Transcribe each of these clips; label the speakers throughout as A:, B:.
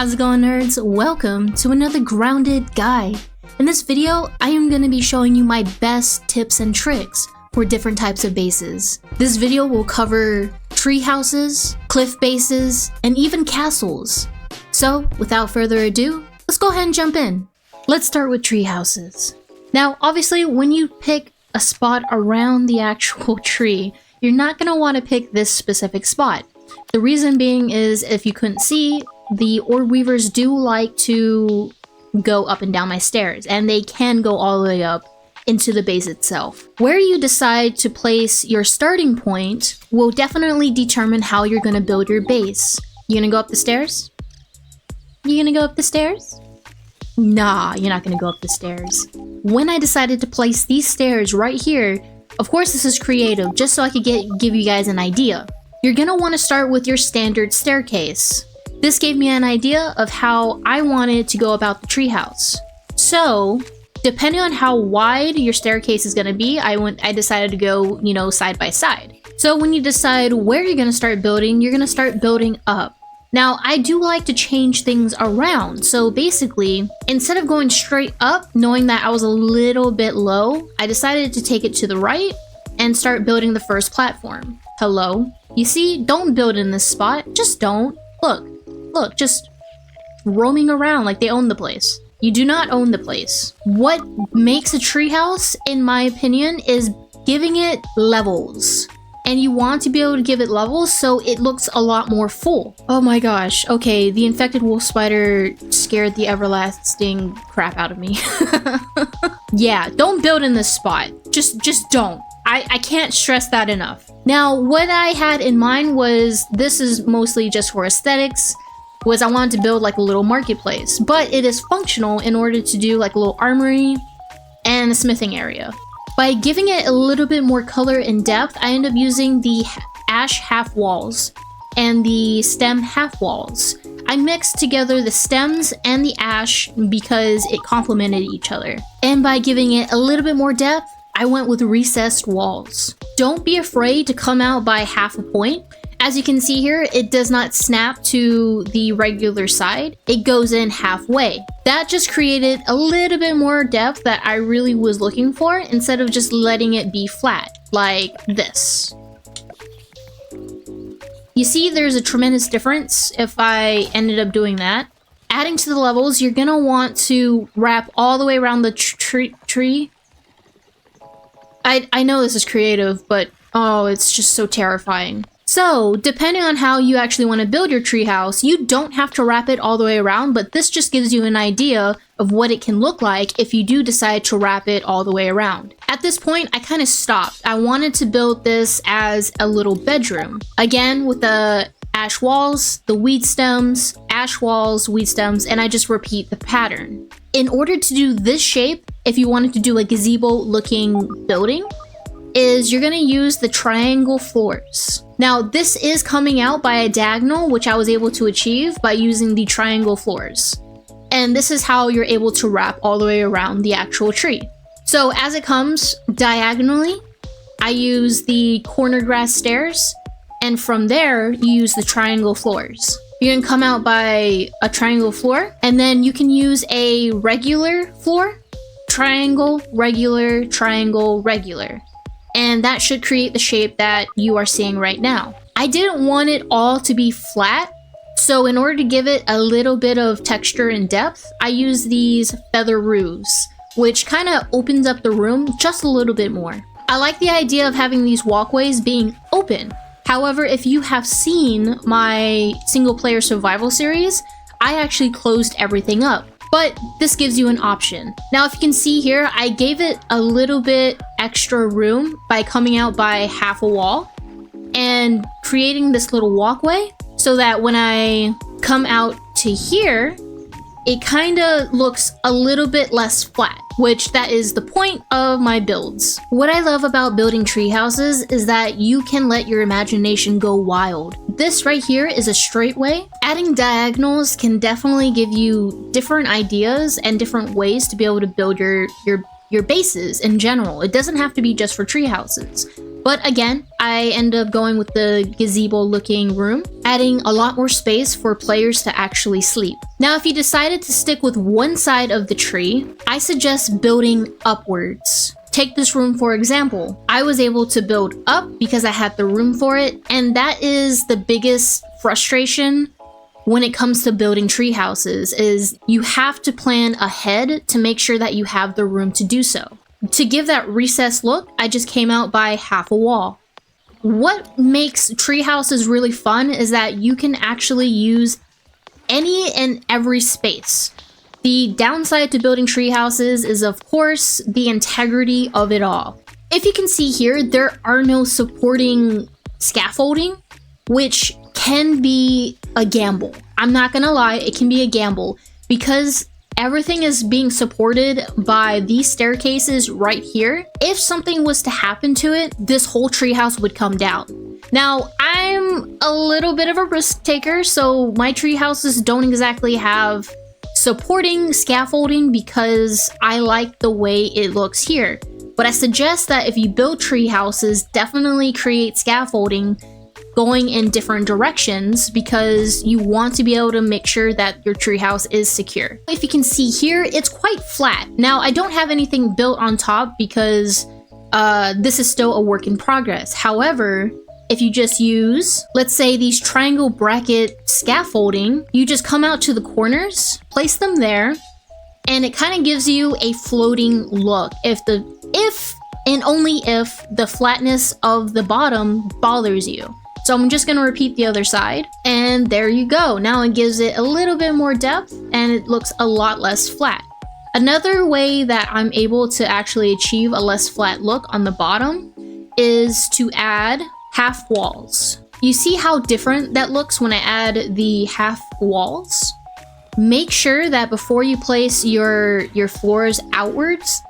A: How's it going, nerds? Welcome to another grounded guide. In this video, I am going to be showing you my best tips and tricks for different types of bases. This video will cover tree houses, cliff bases, and even castles. So, without further ado, let's go ahead and jump in. Let's start with tree houses. Now, obviously, when you pick a spot around the actual tree, you're not going to want to pick this specific spot. The reason being is, if you couldn't see, the orb weavers do like to go up and down my stairs, and they can go all the way up into the base itself. Where you decide to place your starting point will definitely determine how you're going to build your base. You gonna go up the stairs? You gonna go up the stairs? Nah, you're not gonna go up the stairs. When I decided to place these stairs right here, of course this is creative, just so I could give you guys an idea. You're gonna want to start with your standard staircase. This gave me an idea of how I wanted to go about the treehouse. So, depending on how wide your staircase is gonna be, I decided to go, side by side. So when you decide where you're gonna start building, you're gonna start building up. Now, I do like to change things around. So basically, instead of going straight up, knowing that I was a little bit low, I decided to take it to the right and start building the first platform. Hello? You see, don't build in this spot. Just don't. Look, just roaming around like they own the place. You do not own the place. What makes a treehouse, in my opinion, is giving it levels. And you want to be able to give it levels so it looks a lot more full. Oh my gosh, okay, the infected wolf spider scared the everlasting crap out of me. Yeah, don't build in this spot. Just don't. I can't stress that enough. Now, what I had in mind was, this is mostly just for aesthetics, was I wanted to build like a little marketplace, but it is functional in order to do like a little armory and a smithing area. By giving it a little bit more color and depth, I end up using the ash half walls and the stem half walls. I mixed together the stems and the ash because it complemented each other. And by giving it a little bit more depth, I went with recessed walls. Don't be afraid to come out by half a point. As you can see here, it does not snap to the regular side. It goes in halfway. That just created a little bit more depth that I really was looking for, instead of just letting it be flat, like this. You see, there's a tremendous difference if I ended up doing that. Adding to the levels, you're gonna want to wrap all the way around the tree. I know this is creative, but oh, it's just so terrifying. So, depending on how you actually want to build your treehouse, you don't have to wrap it all the way around, but this just gives you an idea of what it can look like if you do decide to wrap it all the way around. At this point, I kind of stopped. I wanted to build this as a little bedroom. Again, with the ash walls, the weed stems, ash walls, weed stems, and I just repeat the pattern. In order to do this shape, if you wanted to do a gazebo-looking building, is you're gonna use the triangle floors. Now, this is coming out by a diagonal, which I was able to achieve by using the triangle floors. And this is how you're able to wrap all the way around the actual tree. So as it comes diagonally, I use the corner grass stairs, and from there, you use the triangle floors. You can come out by a triangle floor, and then you can use a regular floor, triangle, regular, triangle, regular. And that should create the shape that you are seeing right now. I didn't want it all to be flat, so in order to give it a little bit of texture and depth, I use these feather roofs, which kind of opens up the room just a little bit more. I like the idea of having these walkways being open. However, if you have seen my single player survival series, I actually closed everything up. But this gives you an option. Now, if you can see here, I gave it a little bit extra room by coming out by half a wall and creating this little walkway so that when I come out to here, it kind of looks a little bit less flat, which that is the point of my builds. What I love about building tree houses is that you can let your imagination go wild. This right here is a straight way. Adding diagonals can definitely give you different ideas and different ways to be able to build your bases in general. It doesn't have to be just for tree houses. But again, I end up going with the gazebo looking room, adding a lot more space for players to actually sleep. Now, if you decided to stick with one side of the tree, I suggest building upwards. Take this room for example. I was able to build up because I had the room for it, and that is the biggest frustration when it comes to building tree houses, is you have to plan ahead to make sure that you have the room to do so. To give that recessed look, I just came out by half a wall. What makes tree houses really fun is that you can actually use any and every space. The downside to building tree houses is, of course, the integrity of it all. If you can see here, there are no supporting scaffolding, which can be a gamble. I'm not gonna lie, it can be a gamble because everything is being supported by these staircases right here. If something was to happen to it, this whole treehouse would come down. Now, I'm a little bit of a risk taker, so my tree houses don't exactly have supporting scaffolding because I like the way it looks here. But I suggest that if you build tree houses, definitely create scaffolding going in different directions because you want to be able to make sure that your treehouse is secure. If you can see here, it's quite flat. Now, I don't have anything built on top because this is still a work in progress. However, if you just use, let's say, these triangle bracket scaffolding, you just come out to the corners, place them there, and it kind of gives you a floating look if and only if the flatness of the bottom bothers you. So I'm just gonna repeat the other side, and there you go. Now it gives it a little bit more depth and it looks a lot less flat. Another way that I'm able to actually achieve a less flat look on the bottom is to add half walls. You see how different that looks when I add the half walls? Make sure that before you place your floors outwards,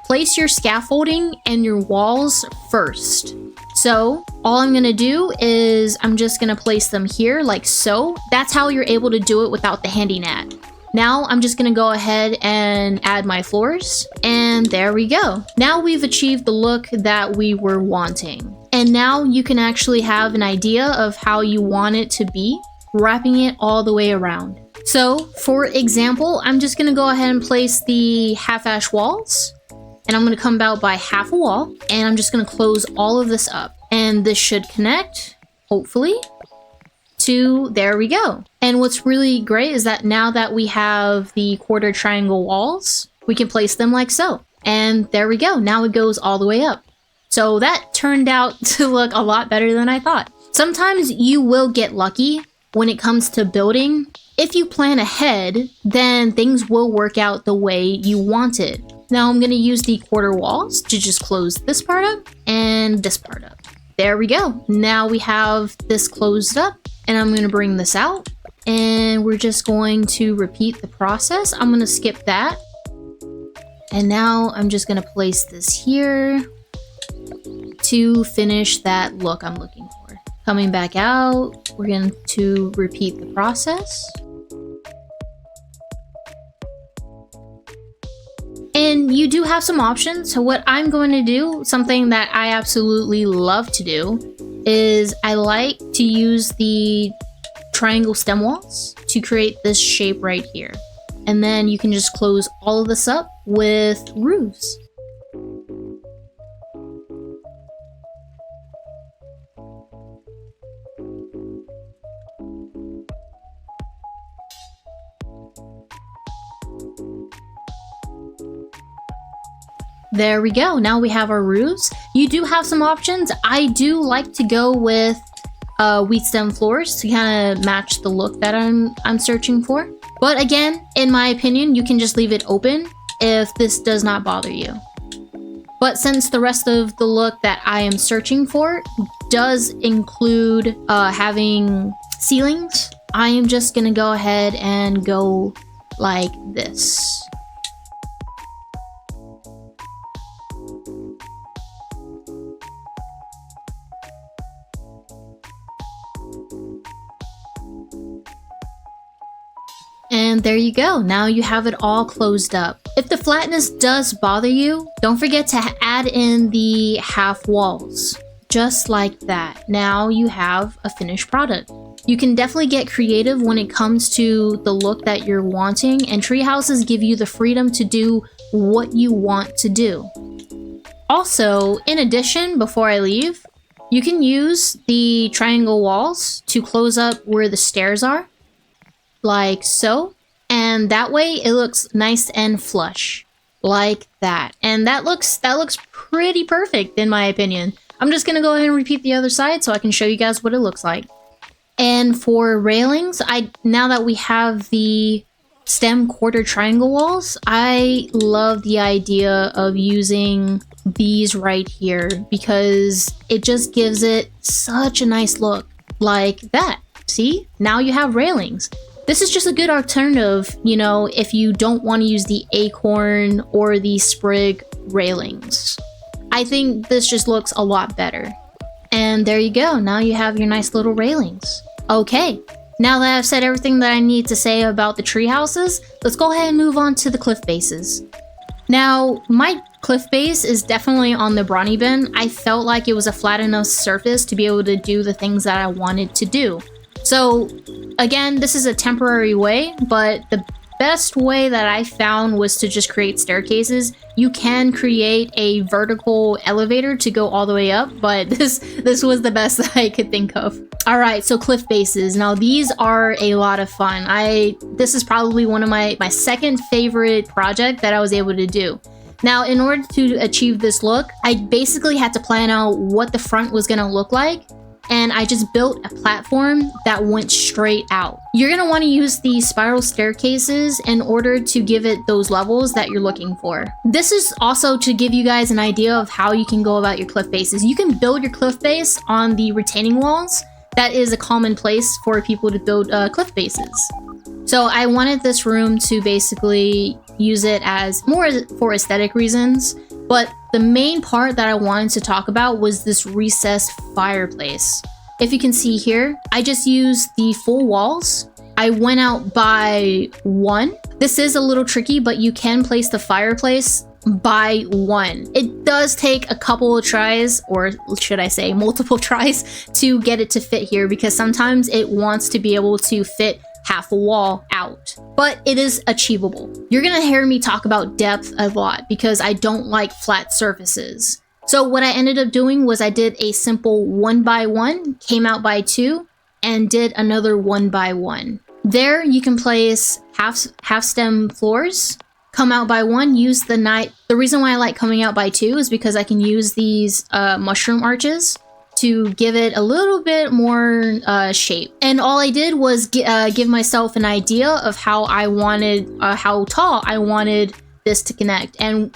A: place your scaffolding and your walls first. So all I'm gonna do is I'm just gonna place them here like so. That's how you're able to do it without the handy gnat. Now I'm just gonna go ahead and add my floors, and there we go. Now we've achieved the look that we were wanting. And now you can actually have an idea of how you want it to be, wrapping it all the way around. So for example, I'm just gonna go ahead and place the half-ash walls, and I'm gonna come out by half a wall, and I'm just gonna close all of this up. And this should connect, hopefully, to there we go. And what's really great is that now that we have the quarter triangle walls, we can place them like so. And there we go, now it goes all the way up. So that turned out to look a lot better than I thought. Sometimes you will get lucky when it comes to building. If you plan ahead, then things will work out the way you want it. Now I'm gonna use the quarter walls to just close this part up and this part up. There we go. Now we have this closed up, and I'm gonna bring this out, and we're just going to repeat the process. I'm gonna skip that. And now I'm just gonna place this here to finish that look I'm looking for. Coming back out, we're going to repeat the process. And you do have some options. So what I'm going to do, something that I absolutely love to do, is I like to use the triangle stem walls to create this shape right here. And then you can just close all of this up with roofs. There we go. Now we have our roofs. You do have some options. I do like to go with wheat stem floors to kind of match the look that I'm searching for. But again, in my opinion, you can just leave it open if this does not bother you. But since the rest of the look that I am searching for does include having ceilings, I am just gonna go ahead and go like this. And there you go. Now you have it all closed up. If the flatness does bother you, don't forget to add in the half walls. just like that. Now you have a finished product. You can definitely get creative when it comes to the look that you're wanting, and tree houses give you the freedom to do what you want to do. Also, in addition, before I leave, you can use the triangle walls to close up where the stairs are, like so, and that way it looks nice and flush, like that. And that looks pretty perfect in my opinion. I'm just gonna go ahead and repeat the other side so I can show you guys what it looks like. And for railings, now that we have the stem quarter triangle walls, I love the idea of using these right here because it just gives it such a nice look, like that. See, now you have railings. This is just a good alternative, you know, if you don't want to use the acorn or the sprig railings. I think this just looks a lot better. And there you go, now you have your nice little railings. Okay, now that I've said everything that I need to say about the tree houses, let's go ahead and move on to the cliff bases. Now, my cliff base is definitely on the brawny bin. I felt like it was a flat enough surface to be able to do the things that I wanted to do. So again, this is a temporary way, but the best way that I found was to just create staircases. You can create a vertical elevator to go all the way up, but this was the best that I could think of. All right, so cliff bases. Now these are a lot of fun. This is probably one of my second favorite project that I was able to do. Now, in order to achieve this look, I basically had to plan out what the front was gonna look like, and I just built a platform that went straight out. You're gonna wanna use these spiral staircases in order to give it those levels that you're looking for. This is also to give you guys an idea of how you can go about your cliff bases. You can build your cliff base on the retaining walls. That is a common place for people to build cliff bases. So I wanted this room to basically use it as more for aesthetic reasons, but the main part that I wanted to talk about was this recessed fireplace. If you can see here, I just used the full walls. I went out by 1. This is a little tricky, but you can place the fireplace by 1. It does take a couple of tries, or should I say multiple tries, to get it to fit here because sometimes it wants to be able to fit half a wall out, but it is achievable. You're gonna hear me talk about depth a lot because I don't like flat surfaces. So what I ended up doing was I did a simple 1 by 1, came out by 2, and did another 1 by 1. There you can place half stem floors, come out by 1, use the reason why I like coming out by 2 is because I can use these mushroom arches to give it a little bit more shape. And all I did was give myself an idea of how tall I wanted this to connect. And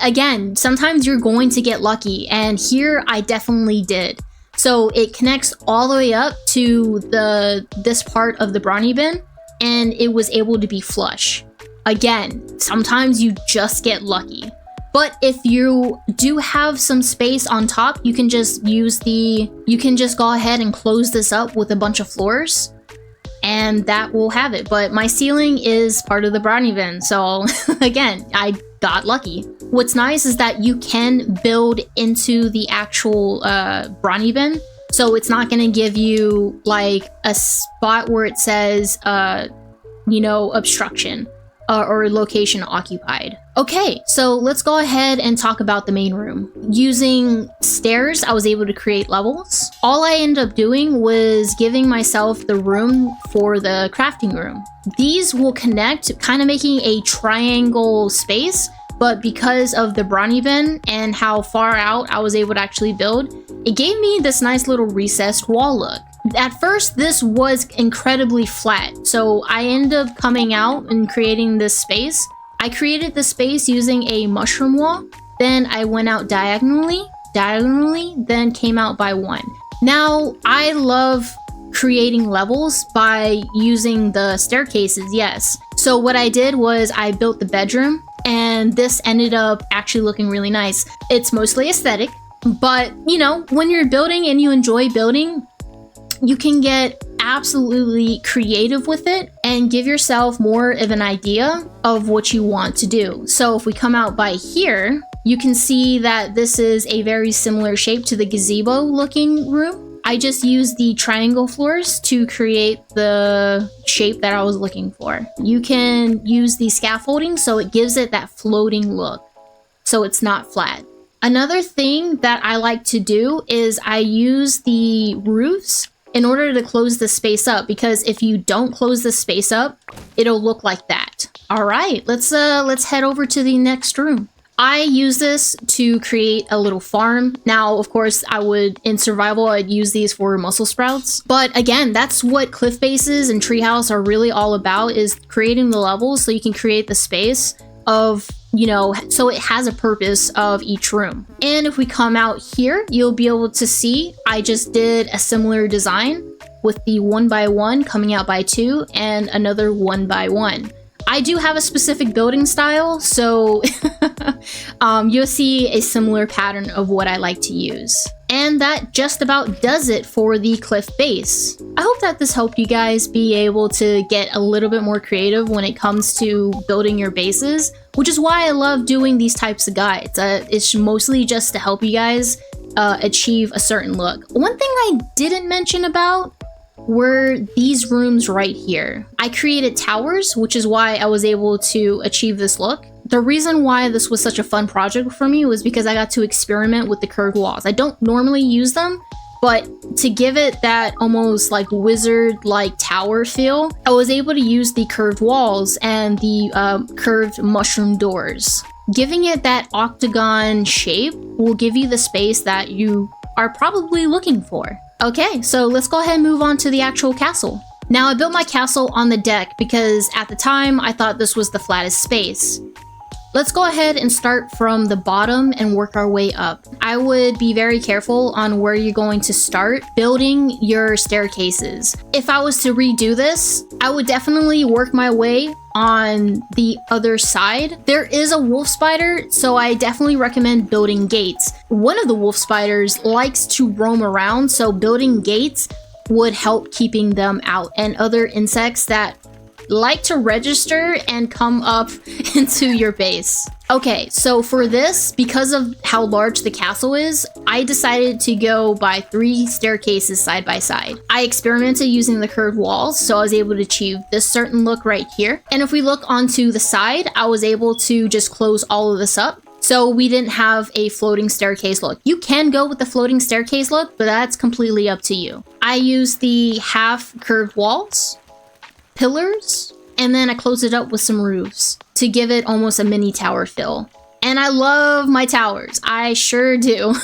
A: again, sometimes you're going to get lucky, and here I definitely did. So it connects all the way up to this part of the brawny bin, and it was able to be flush. Again, sometimes you just get lucky. But if you do have some space on top, you can just go ahead and close this up with a bunch of floors, and that will have it. But my ceiling is part of the brownie bin, so again, I got lucky. What's nice is that you can build into the actual brownie bin, so it's not gonna give you like a spot where it says, obstruction. Or location occupied. Okay, so let's go ahead and talk about the main room. Using stairs, I was able to create levels. All I ended up doing was giving myself the room for the crafting room. These will connect, kind of making a triangle space, but because of the brawny bin and how far out I was able to actually build, it gave me this nice little recessed wall look. At first, this was incredibly flat, so I ended up coming out and creating this space. I created the space using a mushroom wall, then I went out diagonally, then came out by 1. Now, I love creating levels by using the staircases, yes. So what I did was I built the bedroom, and this ended up actually looking really nice. It's mostly aesthetic, but when you're building and you enjoy building, you can get absolutely creative with it and give yourself more of an idea of what you want to do. So if we come out by here, You can see that this is a very similar shape to the gazebo looking room. I just used the triangle floors to create the shape that I was looking for. You can use the scaffolding so it gives it that floating look, so it's not flat. Another thing that I like to do is I use the roofs in order to close the space up, because if you don't close the space up, it'll look like that. All right, let's head over to the next room. I use this to create a little farm. Now, of course, in survival, I'd use these for mussel sprouts. But again, that's what cliff bases and treehouse are really all about, is creating the levels so you can create the space of, you know, so it has a purpose of each room. And if we come out here, you'll be able to see I just did a similar design with the 1x1 coming out by 2 and another 1x1. I do have a specific building style, so you'll see a similar pattern of what I like to use. And that just about does it for the cliff base. I hope that this helped you guys be able to get a little bit more creative when it comes to building your bases, which is why I love doing these types of guides. It's mostly just to help you guys achieve a certain look. One thing I didn't mention about were these rooms right here. I created towers, which is why I was able to achieve this look. The reason why this was such a fun project for me was because I got to experiment with the curved walls. I don't normally use them, but to give it that almost like wizard-like tower feel, I was able to use the curved walls and the curved mushroom doors. Giving it that octagon shape will give you the space that you are probably looking for. Okay, so let's go ahead and move on to the actual castle. Now, I built my castle on the deck because at the time I thought this was the flattest space. Let's go ahead and start from the bottom and work our way up. I would be very careful on where you're going to start building your staircases. If I was to redo this, I would definitely work my way on the other side. There is a wolf spider, so I definitely recommend building gates. One of the wolf spiders likes to roam around, so building gates would help keeping them out, and other insects that like to register and come up into your base. Okay, so for this, because of how large the castle is, I decided to go by 3 staircases side by side. I experimented using the curved walls, so I was able to achieve this certain look right here. And if we look onto the side, I was able to just close all of this up, so we didn't have a floating staircase look. You can go with the floating staircase look, but that's completely up to you. I used the half curved walls, pillars, and then I closed it up with some roofs to give it almost a mini tower feel. And I love my towers. I sure do.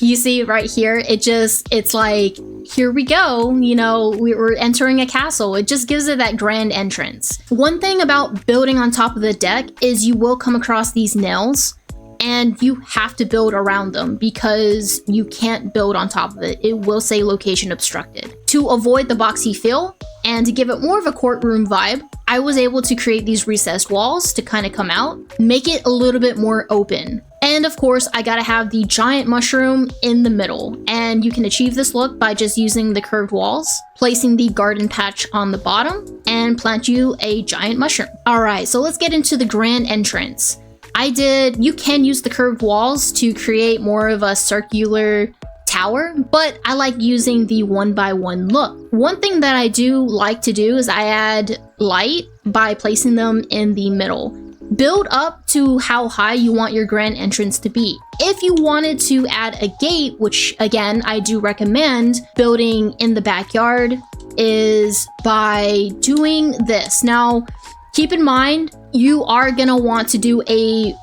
A: You see right here, it's like, here we go. You know, we're entering a castle. It just gives it that grand entrance. One thing about building on top of the deck is you will come across these nails, and you have to build around them because you can't build on top of it. It will say location obstructed. To avoid the boxy feel and to give it more of a courtroom vibe, I was able to create these recessed walls to kind of come out, make it a little bit more open. And of course, I gotta have the giant mushroom in the middle, and you can achieve this look by just using the curved walls, placing the garden patch on the bottom, and plant you a giant mushroom. All right, so let's get into the grand entrance. You can use the curved walls to create more of a circular tower, but I like using the 1x1 look. One thing that I do like to do is I add light by placing them in the middle. Build up to how high you want your grand entrance to be. If you wanted to add a gate, which again, I do recommend building in the backyard, is by doing this. Now, keep in mind, you are gonna want to do a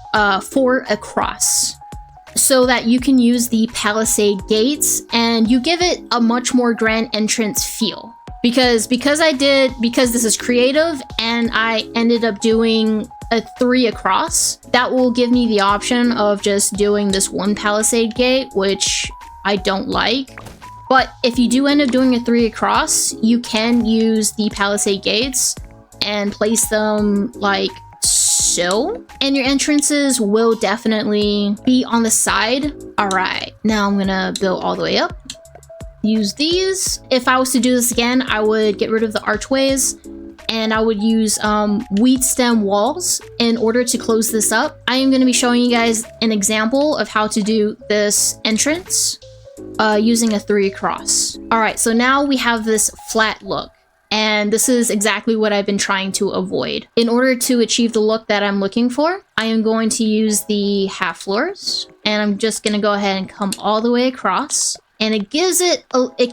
A: 4 across so that you can use the palisade gates and you give it a much more grand entrance feel. Because this is creative and I ended up doing a 3 across, that will give me the option of just doing this 1 palisade gate, which I don't like. But if you do end up doing a 3 across, you can use the palisade gates and place them like so, and your entrances will definitely be on the side. All right, now I'm gonna build all the way up. Use these. If I was to do this again, I would get rid of the archways and I would use wheat stem walls in order to close this up. I am going to be showing you guys an example of how to do this entrance using a 3 across. All right, so now we have this flat look. And this is exactly what I've been trying to avoid. In order to achieve the look that I'm looking for, I am going to use the half floors, and I'm just gonna go ahead and come all the way across. And it gives it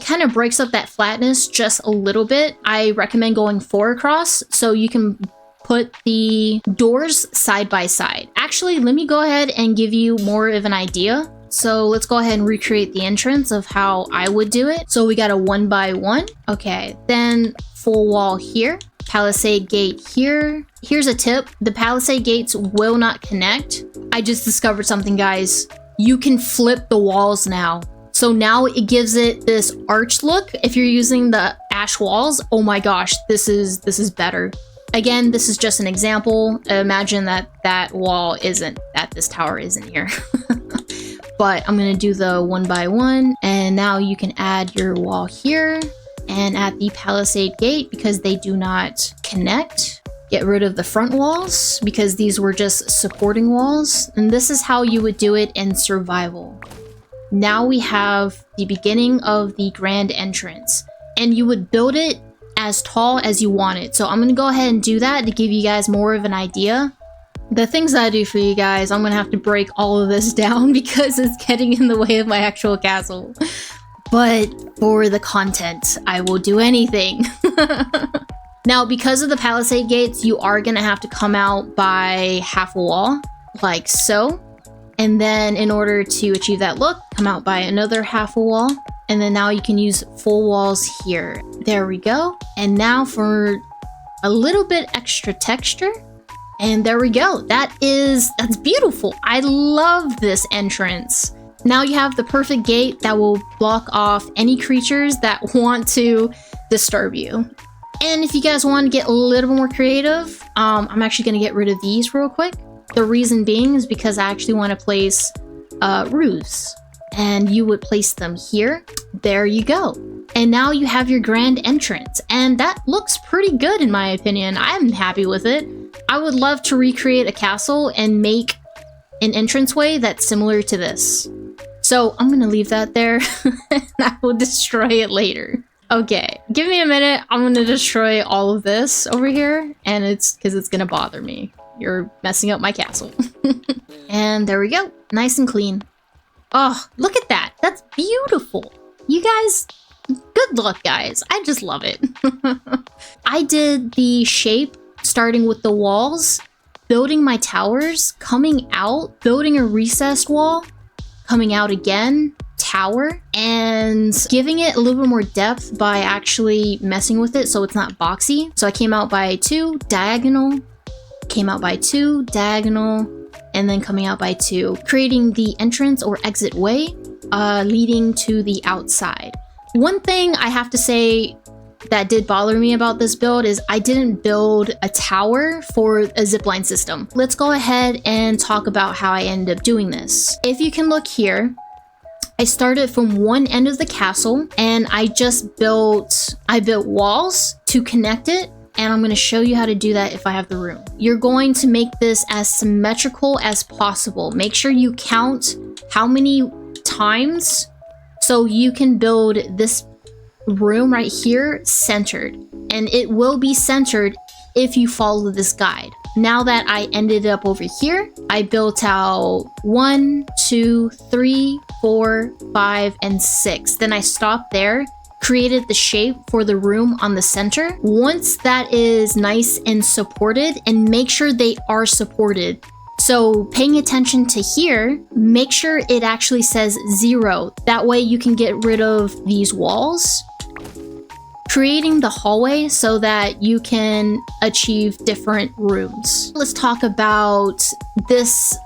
A: kind of breaks up that flatness just a little bit. I recommend going 4 across so you can put the doors side by side. Actually, let me go ahead and give you more of an idea. So let's go ahead and recreate the entrance of how I would do it. So we got a 1 by 1. Okay, then full wall here, palisade gate here. Here's a tip: the palisade gates will not connect. I just discovered something, guys. You can flip the walls now. So now it gives it this arch look. If you're using the ash walls, oh my gosh, this is better. Again, this is just an example. Imagine that wall isn't, that this tower isn't here. But I'm gonna do the 1 by 1, and now you can add your wall here and at the palisade gate because they do not connect. Get rid of the front walls because these were just supporting walls. And this is how you would do it in survival. Now we have the beginning of the grand entrance, and you would build it as tall as you want it. So I'm gonna go ahead and do that to give you guys more of an idea. The things that I do for you guys, I'm gonna have to break all of this down because it's getting in the way of my actual castle. But for the content, I will do anything. Now, because of the palisade gates, you are gonna have to come out by half a wall, like so. And then in order to achieve that look, come out by another half a wall. And then now you can use full walls here. There we go. And now for a little bit extra texture. And there we go. That's beautiful. I love this entrance. Now you have the perfect gate that will block off any creatures that want to disturb you. And if you guys want to get a little more creative, I'm actually going to get rid of these real quick. The reason being is because I actually want to place roofs. And you would place them here. There you go. And now you have your grand entrance. And that looks pretty good in my opinion. I'm happy with it. I would love to recreate a castle and make an entranceway that's similar to this. So I'm gonna leave that there and I will destroy it later. Okay, give me a minute. I'm gonna destroy all of this over here, and it's because it's gonna bother me. You're messing up my castle. And there we go, nice and clean. Oh, look at that. That's beautiful. You guys, good luck, guys. I just love it. I did the shape starting with the walls, building my towers, coming out, building a recessed wall, coming out again, tower, and giving it a little bit more depth by actually messing with it so it's not boxy. So I came out by 2, diagonal, came out by 2, diagonal, and then coming out by 2, creating the entrance or exit way leading to the outside. One thing I have to say that did bother me about this build is I didn't build a tower for a zipline system. Let's go ahead and talk about how I ended up doing this. If you can look here, I started from one end of the castle and I built walls to connect it. And I'm going to show you how to do that if I have the room. You're going to make this as symmetrical as possible. Make sure you count how many times so you can build this room right here centered. And it will be centered if you follow this guide. Now that I ended up over here, I built out 1, 2, 3, 4, 5, and 6. Then I stopped there, created the shape for the room on the center. Once that is nice and supported, and make sure they are supported. So paying attention to here, make sure it actually says 0. That way you can get rid of these walls. Creating the hallway so that you can achieve different rooms. Let's talk about this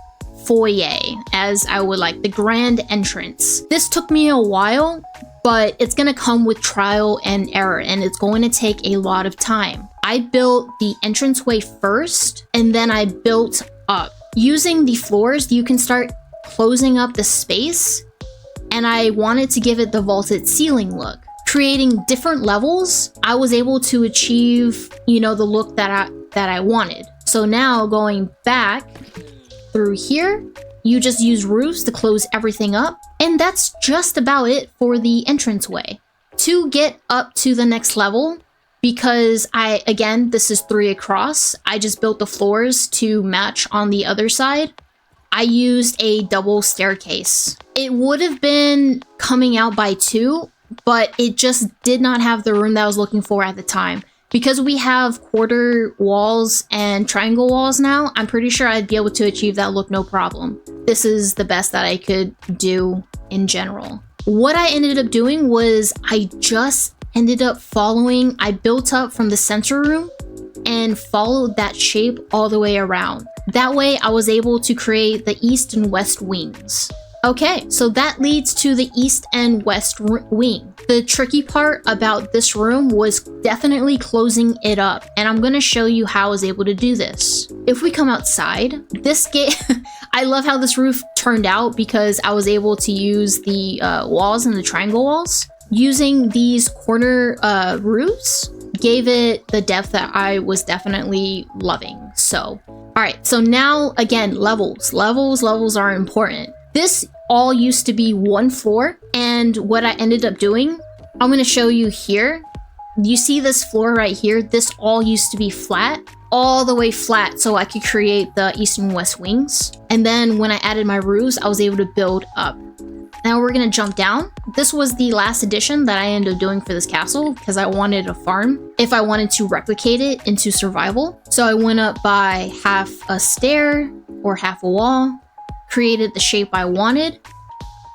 A: foyer, as I would like, the grand entrance. This took me a while, but it's gonna come with trial and error, and it's going to take a lot of time. I built the entranceway first, and then I built up. Using the floors, you can start closing up the space, and I wanted to give it the vaulted ceiling look. creating different levels, I was able to achieve, you know, the look that I wanted. So now going back through here, you just use roofs to close everything up. And that's just about it for the entranceway. To get up to the next level, because again, this is 3 across, I just built the floors to match on the other side. I used a double staircase. It would have been coming out by 2, but it just did not have the room that I was looking for at the time. Because we have quarter walls and triangle walls now, I'm pretty sure I'd be able to achieve that look no problem. This is the best that I could do in general. What I ended up doing was I just ended up I built up from the center room and followed that shape all the way around. That way I was able to create the east and west wings. Okay, so that leads to the east and west wing. The tricky part about this room was definitely closing it up, and I'm gonna show you how I was able to do this. If we come outside, this gate, I love how this roof turned out because I was able to use the walls and the triangle walls. Using these corner roofs gave it the depth that I was definitely loving. So, all right, so now again, levels are important. This all used to be 1 floor, and what I ended up doing, I'm gonna show you here. You see this floor right here? This all used to be flat, all the way flat, so I could create the east and west wings. And then when I added my roofs, I was able to build up. Now we're gonna jump down. This was the last addition that I ended up doing for this castle because I wanted a farm if I wanted to replicate it into survival. So I went up by half a stair or half a wall, created the shape I wanted,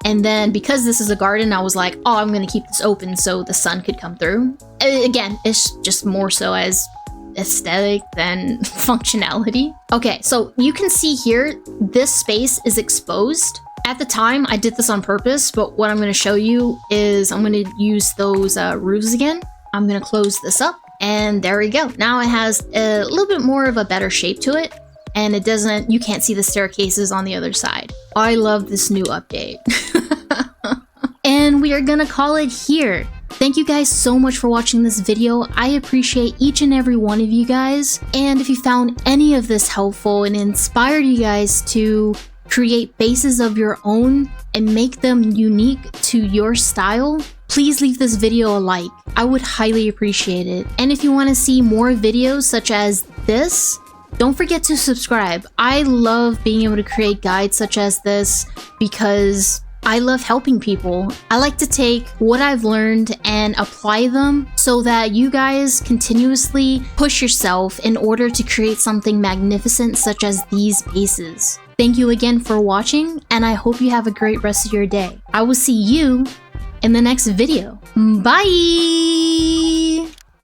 A: and then because this is a garden, I was like, oh, I'm gonna keep this open so the sun could come through. Again, it's just more so as aesthetic than functionality. Okay, so you can see here, this space is exposed. At the time, I did this on purpose, but what I'm gonna show you is I'm gonna use those roofs again. I'm gonna close this up, and there we go. Now it has a little bit more of a better shape to it. And you can't see the staircases on the other side. I love this new update. And we are gonna call it here. Thank you guys so much for watching this video. I appreciate each and every one of you guys. And if you found any of this helpful and inspired you guys to create bases of your own and make them unique to your style, please leave this video a like. I would highly appreciate it. And if you want to see more videos such as this, don't forget to subscribe. I love being able to create guides such as this because I love helping people. I like to take what I've learned and apply them so that you guys continuously push yourself in order to create something magnificent such as these bases. Thank you again for watching, and I hope you have a great rest of your day. I will see you in the next video. Bye!